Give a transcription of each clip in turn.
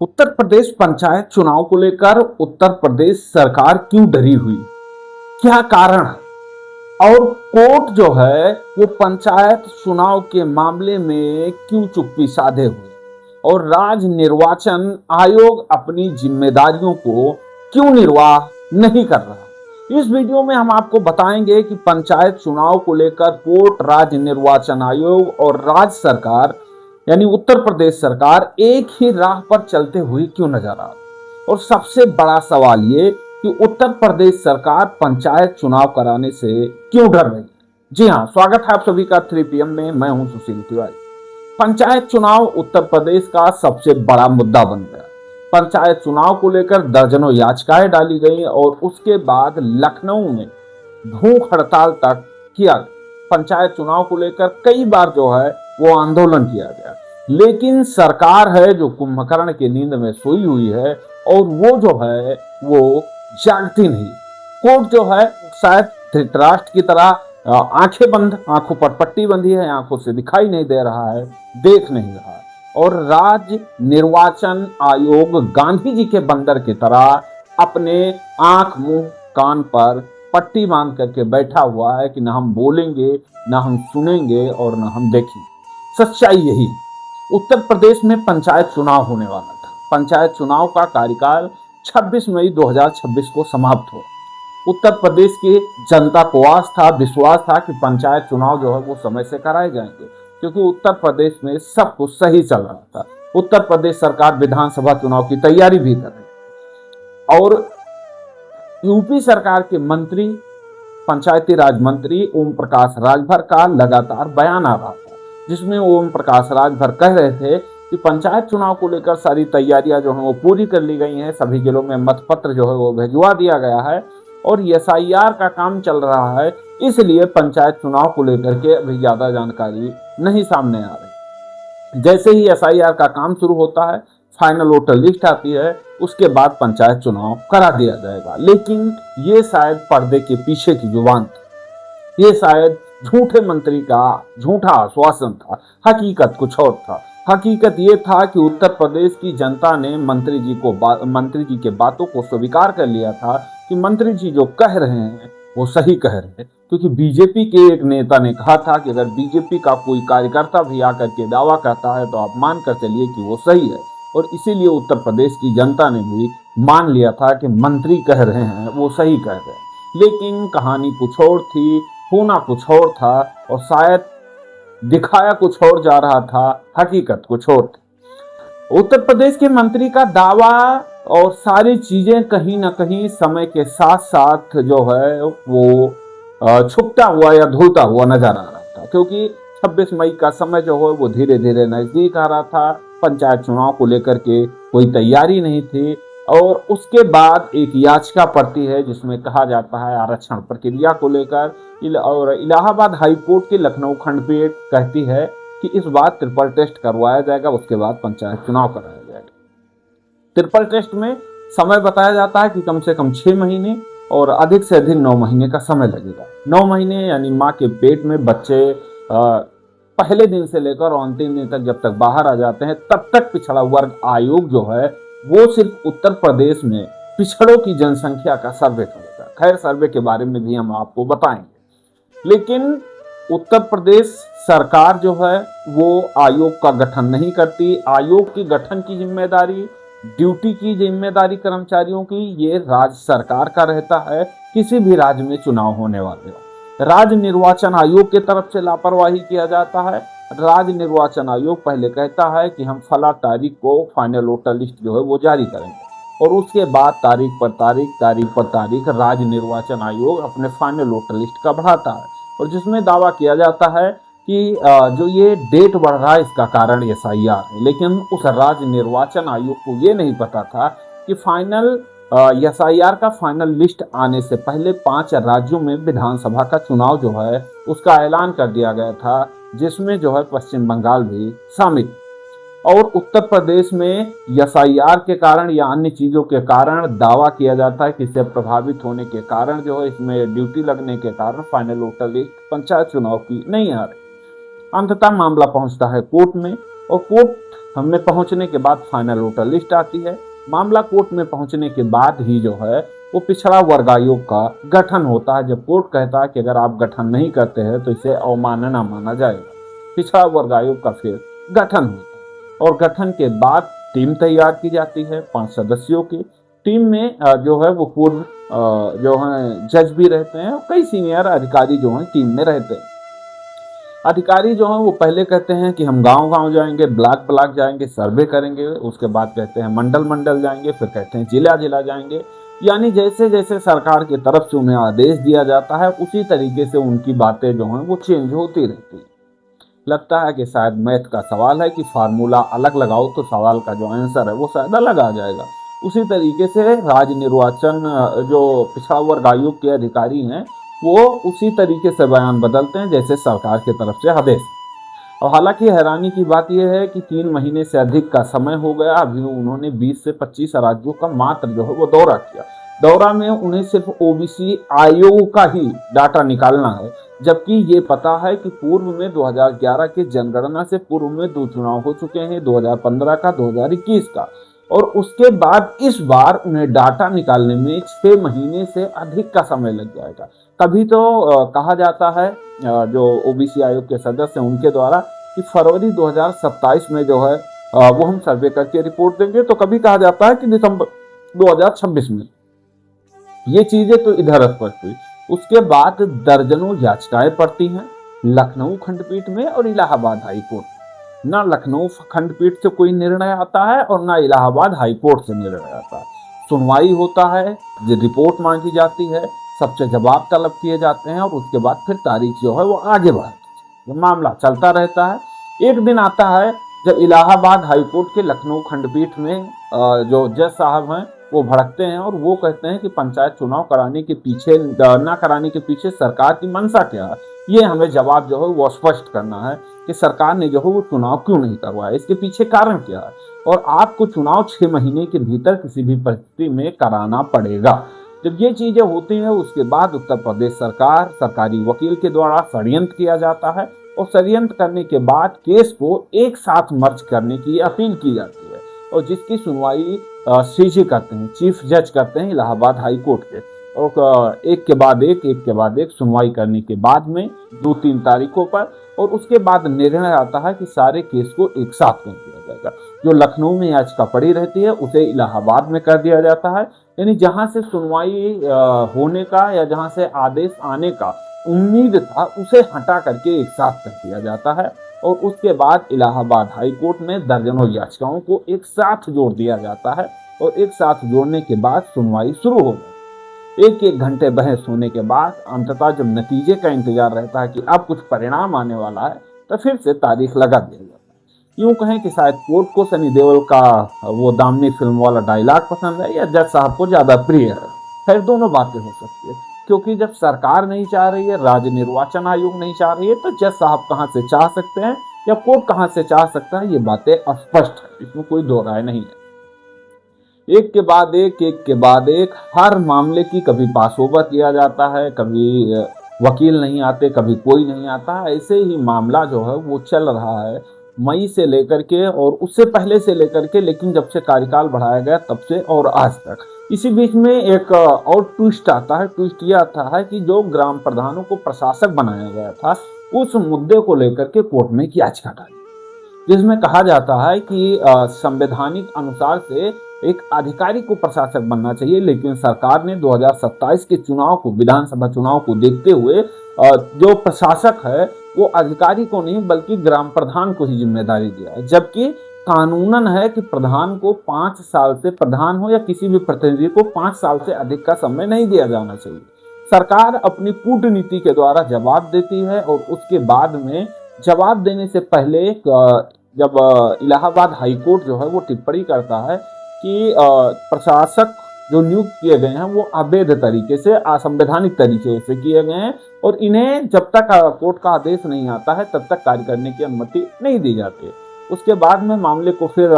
उत्तर प्रदेश पंचायत चुनाव को लेकर उत्तर प्रदेश सरकार क्यों डरी हुई, क्या कारण है और कोर्ट जो है वो पंचायत चुनाव के मामले में क्यों चुप्पी साधे हुए और राज्य निर्वाचन आयोग अपनी जिम्मेदारियों को क्यों निर्वाह नहीं कर रहा। इस वीडियो में हम आपको बताएंगे कि पंचायत चुनाव को लेकर कोर्ट, राज्य निर्वाचन आयोग और राज्य सरकार यानी उत्तर प्रदेश सरकार एक ही राह पर चलते हुए क्यों नजर आ रही। और सबसे बड़ा सवाल ये कि उत्तर प्रदेश सरकार पंचायत चुनाव कराने से क्यों डर रही है। जी हाँ, स्वागत है आप सभी का 3PM में। मैं हूं सुशील तिवारी। पंचायत चुनाव उत्तर प्रदेश का सबसे बड़ा मुद्दा बन गया। पंचायत चुनाव को लेकर दर्जनों याचिकाएं डाली गई और उसके बाद लखनऊ में भूख हड़ताल तक किया गया। पंचायत चुनाव को लेकर कई बार जो है वो आंदोलन किया गया, लेकिन सरकार है जो कुंभकर्ण की नींद में सोई हुई है और वो जो है वो जागती नहीं। कोर्ट जो है शायद धृतराष्ट्र की तरह आंखें बंद, आंखों पर पट्टी बंधी है, आंखों से दिखाई नहीं दे रहा है, देख नहीं रहा है। और राज्य निर्वाचन आयोग गांधी जी के बंदर की तरह अपने आंख मुंह कान पर पट्टी बांध करके बैठा हुआ है कि ना हम बोलेंगे, ना हम सुनेंगे और ना हम देखेंगे। सच्चाई यही, उत्तर प्रदेश में पंचायत चुनाव होने वाला था। पंचायत चुनाव का कार्यकाल 26 मई 2026 को समाप्त हुआ। उत्तर प्रदेश की जनता को विश्वास था कि पंचायत चुनाव जो है वो समय से कराए जाएंगे, क्योंकि उत्तर प्रदेश में सब कुछ सही चल रहा था। उत्तर प्रदेश सरकार विधानसभा चुनाव की तैयारी भी कर रही और यूपी सरकार के मंत्री, पंचायती राज मंत्री ओम प्रकाश राजभर का लगातार बयान आ रहा था, जिसमें ओम प्रकाश राजभर कह रहे थे कि पंचायत चुनाव को लेकर सारी तैयारियां जो है वो पूरी कर ली गई हैं, सभी जिलों में मतपत्र जो है वो भिजवा दिया गया है और SIR का काम चल रहा है, इसलिए पंचायत चुनाव को लेकर के अभी ज्यादा जानकारी नहीं सामने आ रही। जैसे ही SIR का काम शुरू होता है, फाइनल वोटर लिस्ट आती है, उसके बाद पंचायत चुनाव करा दिया जाएगा। लेकिन ये शायद पर्दे के पीछे की जुबान थी, ये शायद झूठे मंत्री का झूठा आश्वासन था। हकीकत कुछ और था। हकीकत ये था कि उत्तर प्रदेश की जनता ने मंत्री जी के बातों को स्वीकार कर लिया था कि मंत्री जी जो कह रहे हैं वो सही कह रहे हैं, क्योंकि बीजेपी के एक नेता ने कहा था कि अगर बीजेपी का कोई कार्यकर्ता भी आकर के दावा करता है तो आप मान कर चलिए कि वो सही है। और इसीलिए उत्तर प्रदेश की जनता ने भी मान लिया था कि मंत्री कह रहे हैं वो सही कह रहे हैं। लेकिन कहानी कुछ और थी, होना कुछ और था और शायद दिखाया कुछ और जा रहा था, हकीकत कुछ और थी। उत्तर प्रदेश के मंत्री का दावा और सारी चीजें कहीं ना कहीं समय के साथ साथ जो है वो छुपता हुआ या धुलता हुआ नजर आ रहा था, क्योंकि 26 मई का समय जो है वो धीरे धीरे नजदीक आ रहा था। पंचायत चुनाव को लेकर के कोई तैयारी नहीं थी और उसके बाद एक याचिका पड़ती है जिसमें कहा जाता है आरक्षण प्रक्रिया को लेकर, और इलाहाबाद हाई कोर्ट की लखनऊ खंडपीठ कहती है कि इस बार ट्रिपल टेस्ट करवाया जाएगा, उसके बाद पंचायत चुनाव कराया जाएगा। ट्रिपल टेस्ट में समय बताया जाता है कि कम से कम 6 महीने और अधिक से अधिक 9 महीने का समय लगेगा। 9 महीने यानी माँ के पेट में बच्चे पहले दिन से लेकर अंतिम दिन तक जब तक बाहर आ जाते हैं तब तक पिछड़ा वर्ग आयोग जो है वो सिर्फ उत्तर प्रदेश में पिछड़ों की जनसंख्या का सर्वे करेगा। खैर, सर्वे के बारे में भी हम आपको बताएंगे। लेकिन उत्तर प्रदेश सरकार जो है वो आयोग का गठन नहीं करती। आयोग के गठन की जिम्मेदारी, ड्यूटी की जिम्मेदारी कर्मचारियों की ये राज्य सरकार का रहता है। किसी भी राज्य में चुनाव होने वाले हो, राज्य निर्वाचन आयोग की तरफ से लापरवाही किया जाता है। राज्य निर्वाचन आयोग पहले कहता है कि हम फला तारीख को फाइनल वोटर लिस्ट जो है वो जारी करेंगे और उसके बाद तारीख पर तारीख राज्य निर्वाचन आयोग अपने फाइनल वोटर लिस्ट का बढ़ाता है, और जिसमें दावा किया जाता है कि जो ये डेट बढ़ रहा है इसका कारण SIR है। लेकिन उस राज्य निर्वाचन आयोग को ये नहीं पता था कि फाइनल SIR का फाइनल लिस्ट आने से पहले 5 राज्यों में विधानसभा का चुनाव जो है उसका ऐलान कर दिया गया था, जिसमें जो है पश्चिम बंगाल भी शामिल। और उत्तर प्रदेश में SIR के कारण या अन्य चीजों के कारण दावा किया जाता है कि इससे प्रभावित होने के कारण जो है इसमें ड्यूटी लगने के कारण फाइनल वोटर लिस्ट पंचायत चुनाव की नहीं आ रही। अंततः मामला पहुंचता है कोर्ट में और कोर्ट में पहुंचने के बाद फाइनल वोटर लिस्ट आती है। मामला कोर्ट में पहुंचने के बाद ही जो है वो पिछड़ा वर्ग आयोग का गठन होता है। जब कोर्ट कहता है कि अगर आप गठन नहीं करते हैं तो इसे अवमानना माना जाएगा, पिछड़ा वर्ग आयोग का फिर गठन होता है। और गठन के बाद टीम तैयार की जाती है 5 सदस्यों की। टीम में जो है वो पूर्व जो है जज भी रहते हैं और कई सीनियर अधिकारी जो हैं टीम में रहते हैं। अधिकारी जो हैं वो पहले कहते हैं कि हम गांव-गांव जाएंगे, ब्लॉक जाएंगे, सर्वे करेंगे। उसके बाद कहते हैं मंडल जाएंगे, फिर कहते हैं जिला जाएंगे। यानी जैसे जैसे सरकार की तरफ से उन्हें आदेश दिया जाता है उसी तरीके से उनकी बातें जो हैं वो चेंज होती रहती है। लगता है कि शायद मैथ का सवाल है कि फार्मूला अलग लगाओ तो सवाल का जो आंसर है वो शायद अलग आ जाएगा। उसी तरीके से राज्य निर्वाचन जो पिछड़ा वर्ग आयोग के अधिकारी हैं वो उसी तरीके से बयान बदलते हैं जैसे सरकार की तरफ से आदेश। और हालांकि हैरानी की बात यह है कि 3 महीने से अधिक का समय हो गया, अभी उन्होंने 20 से 25 राज्यों का मात्र जो है वो दौरा किया। दौरा में उन्हें सिर्फ ओबीसी आयोग का ही डाटा निकालना है, जबकि ये पता है कि पूर्व में 2011 के जनगणना से पूर्व में 2 चुनाव हो चुके हैं, 2015 का, 2021 का। और उसके बाद इस बार उन्हें डाटा निकालने में 6 महीने से अधिक का समय लग जाएगा। कभी तो कहा जाता है जो ओबीसी आयोग के सदस्य हैं उनके द्वारा कि फरवरी 2027 में जो है वो हम सर्वे करके रिपोर्ट देंगे, तो कभी कहा जाता है कि दिसंबर 2026 में। ये चीजें तो इधर स्पष्ट हुई। उसके बाद दर्जनों याचिकाएं पड़ती हैं लखनऊ खंडपीठ में और इलाहाबाद हाई कोर्ट। ना लखनऊ खंडपीठ से कोई निर्णय आता है और ना इलाहाबाद हाई कोर्ट से निर्णय आता है। सुनवाई होता है, रिपोर्ट मांगी जाती है, सबसे जवाब तलब किए जाते हैं और उसके बाद फिर तारीख जो है वो आगे बढ़ती है। मामला चलता रहता है। एक दिन आता है जब इलाहाबाद हाई कोर्ट के लखनऊ खंडपीठ में जो जज साहब हैं वो भड़कते हैं और वो कहते हैं कि पंचायत चुनाव कराने के पीछे ना कराने के पीछे सरकार की मंशा क्या है, ये हमें जवाब जो है वो स्पष्ट करना है कि सरकार ने जो है वो चुनाव क्यों नहीं करवाया, इसके पीछे कारण क्या है और आपको चुनाव 6 महीने के भीतर किसी भी परिस्थिति में कराना पड़ेगा। जब ये चीजें होती हैं उसके बाद उत्तर प्रदेश सरकार सरकारी वकील के द्वारा षड्यंत्र किया जाता है और षड्यंत्र करने के बाद केस को एक साथ मर्ज करने की अपील की जाती है और जिसकी सुनवाई सीजे करते हैं, चीफ जज करते हैं इलाहाबाद हाई कोर्ट के। और एक के बाद एक सुनवाई करने के बाद में 2-3 तारीखों पर और उसके बाद निर्णय आता है कि सारे केस को एक साथ कर दिया जाएगा। जो लखनऊ में याचिका पड़ी रहती है उसे इलाहाबाद में कर दिया जाता है। यानी जहां से सुनवाई होने का या जहां से आदेश आने का उम्मीद था उसे हटा करके एक साथ कर दिया जाता है और उसके बाद इलाहाबाद हाई कोर्ट में दर्जनों याचिकाओं को एक साथ जोड़ दिया जाता है और एक साथ जोड़ने के बाद सुनवाई शुरू हो जाती है। 1-1 घंटे बहस होने के बाद अंततः जब नतीजे का इंतजार रहता है कि अब कुछ परिणाम आने वाला है तो फिर से तारीख लगा दिया जाता है। यूं कहें कि शायद कोर्ट को सनी देओल का वो दामनी फिल्म वाला डायलॉग पसंद है या जज साहब को ज्यादा प्रिय है। खैर दोनों बातें हो सकती है, क्योंकि जब सरकार नहीं चाह रही है, राज्य निर्वाचन आयोग नहीं चाह रही है, तो जज साहब कहां से चाह सकते हैं या कोर्ट कहां से चाह सकता है, ये बातें स्पष्ट है, इसमें कोई दो राय नहीं है। एक के बाद एक हर मामले की कभी पास ओवर किया जाता है, कभी वकील नहीं आते, कभी कोई नहीं आता। ऐसे ही मामला जो है वो चल रहा है मई से लेकर के और उससे पहले से लेकर के, लेकिन जब से कार्यकाल बढ़ाया गया तब से और आज तक। इसी बीच में एक और ट्विस्ट आता है। ट्विस्ट यह आता है कि जो ग्राम प्रधानों को प्रशासक बनाया गया था उस मुद्दे को लेकर के कोर्ट में एक याचिका डाली, जिसमें कहा जाता है कि संवैधानिक अनुसार से एक अधिकारी को प्रशासक बनना चाहिए, लेकिन सरकार ने 2027 के चुनाव को, विधानसभा चुनाव को देखते हुए जो प्रशासक है वो अधिकारी को नहीं बल्कि ग्राम प्रधान को ही जिम्मेदारी दिया है। जबकि कानूनन है कि प्रधान को 5 साल से, प्रधान हो या किसी भी प्रतिनिधि को 5 साल से अधिक का समय नहीं दिया जाना चाहिए। सरकार अपनी कूटनीति के द्वारा जवाब देती है और उसके बाद में जवाब देने से पहले जब इलाहाबाद हाई कोर्ट जो है वो टिप्पणी करता है कि प्रशासक जो नियुक्त किए गए हैं वो अवैध तरीके से, असंवैधानिक तरीके से किए गए हैं और इन्हें जब तक कोर्ट का आदेश नहीं आता है तब तक कार्य करने की अनुमति नहीं दी जाती। उसके बाद में मामले को फिर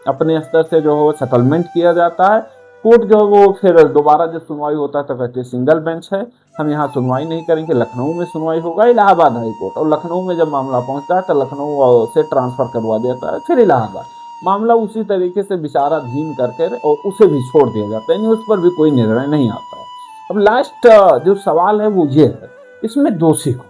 अपने स्तर से जो है सेटलमेंट किया जाता है। कोर्ट जो है वो फिर दोबारा जब सुनवाई होता है तो कहते हैं सिंगल बेंच है, हम यहाँ सुनवाई नहीं करेंगे, लखनऊ में सुनवाई होगा, इलाहाबाद हाई कोर्ट। और लखनऊ में जब मामला पहुंचता है तो लखनऊ से ट्रांसफर करवा देता है फिर इलाहाबाद। मामला उसी तरीके से विचाराधीन करके और उसे भी छोड़ दिया जाता है, यानी उस पर भी कोई निर्णय नहीं आता है। अब लास्ट जो सवाल है वो ये है, इसमें दोषी कौन?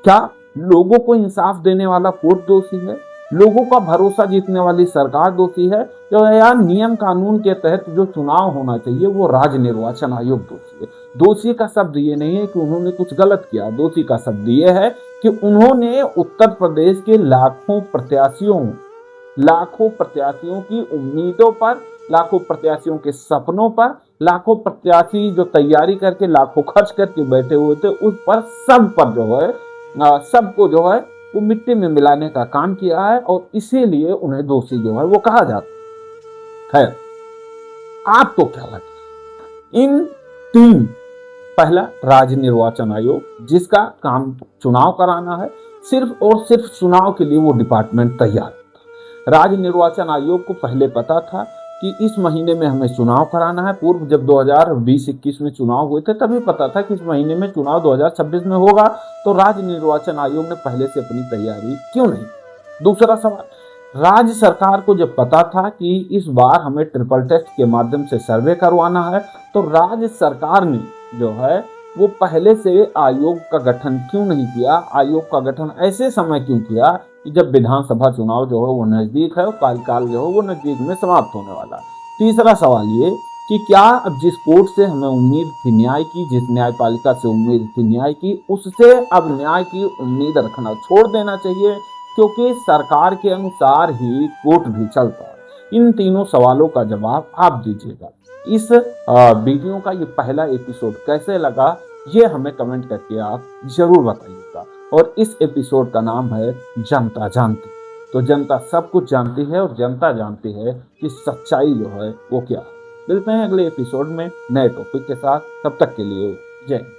क्या लोगों को इंसाफ देने वाला कोर्ट दोषी है? लोगों का भरोसा जीतने वाली सरकार दोषी है? जो है यार नियम कानून के तहत जो चुनाव होना चाहिए वो राज्य निर्वाचन आयोग दोषी है। दोषी का शब्द ये नहीं है कि उन्होंने कुछ गलत किया, दोषी का शब्द ये है कि उन्होंने उत्तर प्रदेश के लाखों प्रत्याशियों की उम्मीदों पर, लाखों प्रत्याशियों के सपनों पर, लाखों प्रत्याशी जो तैयारी करके लाखों खर्च करके बैठे हुए थे उस पर, सब पर जो है सबको जो है वो मिट्टी में मिलाने का काम किया है और इसीलिए उन्हें दोषी जो है वो कहा जाता है। आपको क्या लगता है इन तीन? पहला, राज्य निर्वाचन आयोग जिसका काम चुनाव कराना है, सिर्फ और सिर्फ चुनाव के लिए वो डिपार्टमेंट तैयार था। राज्य निर्वाचन आयोग को पहले पता था कि इस महीने में हमें चुनाव कराना है। पूर्व जब 2020-21 में चुनाव हुए थे तभी पता था कि इस महीने में चुनाव 2026 में होगा, तो राज्य निर्वाचन आयोग ने पहले से अपनी तैयारी क्यों नहीं? दूसरा सवाल, राज्य सरकार को जब पता था कि इस बार हमें ट्रिपल टेस्ट के माध्यम से सर्वे करवाना है, तो राज्य सरकार ने जो है वो पहले से आयोग का गठन क्यों नहीं किया? आयोग का गठन ऐसे समय क्यों किया कि जब विधानसभा चुनाव जो है वो नजदीक है और कार्यकाल जो है वो नजदीक में समाप्त होने वाला है। तीसरा सवाल ये कि क्या अब जिस कोर्ट से हमें उम्मीद थी न्याय की, जिस न्यायपालिका से उम्मीद थी न्याय की, उससे अब न्याय की उम्मीद रखना छोड़ देना चाहिए, क्योंकि सरकार के अनुसार ही कोर्ट भी चलता है। इन तीनों सवालों का जवाब आप दीजिएगा। इस वीडियो का ये पहला एपिसोड कैसे लगा ये हमें कमेंट करके आप जरूर बताइएगा। और इस एपिसोड का नाम है जनता जानती। तो जनता सब कुछ जानती है और जनता जानती है कि सच्चाई जो है वो क्या है। मिलते हैं अगले एपिसोड में नए टॉपिक के साथ, तब तक के लिए जय हिंद।